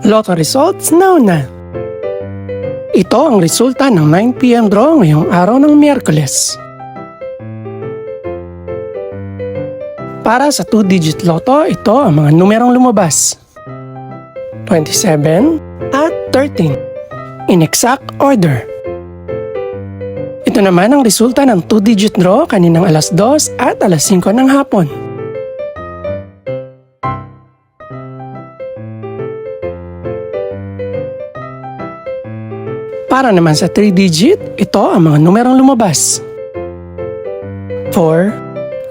Lotto results now na. Ito ang resulta ng 9 PM draw ngayong araw ng Miyerkules. Para sa 2-digit lotto, ito ang mga numerong lumabas: 27 at 13 in exact order. Ito naman ang resulta ng 2-digit draw kaninang alas 2 at alas 5 ng hapon. Para naman sa 3-digit, ito ang mga numerong lumabas: 4,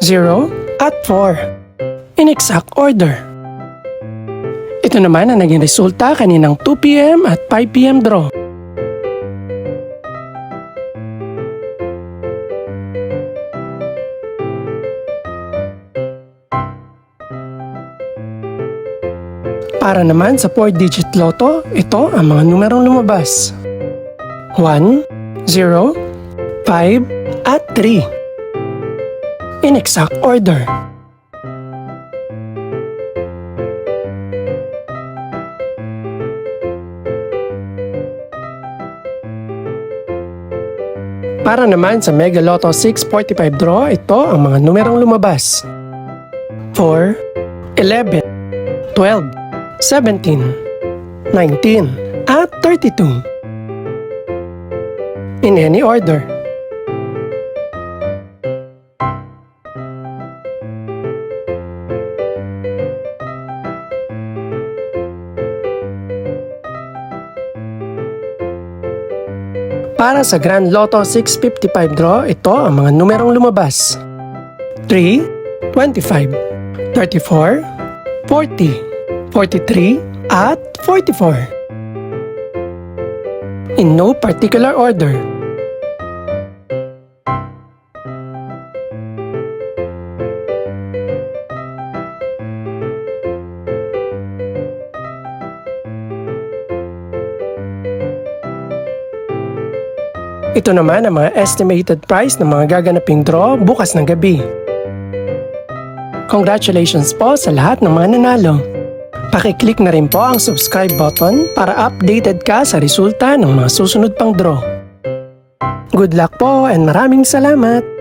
0, at 4 in exact order. Ito naman ang naging resulta kaninang 2 PM at 5 PM draw. Para naman sa 4-digit lotto, ito ang mga numerong lumabas: 1, 0, 5, at 3 in exact order. Para naman sa Mega Lotto 645 draw, ito ang mga numerong lumabas: 4, 11, 12, 17, 19, at 32 in any order. Para sa Grand Lotto 655 draw, ito ang mga numerong lumabas: 3, 25, 34, 40, 43, at 44 in no particular order. Ito naman ang mga estimated price ng mga gaganaping draw bukas ng gabi. Congratulations po sa lahat ng mga nanalo. Pakiclick na rin po ang subscribe button para updated ka sa resulta ng mga susunod pang draw. Good luck po and maraming salamat!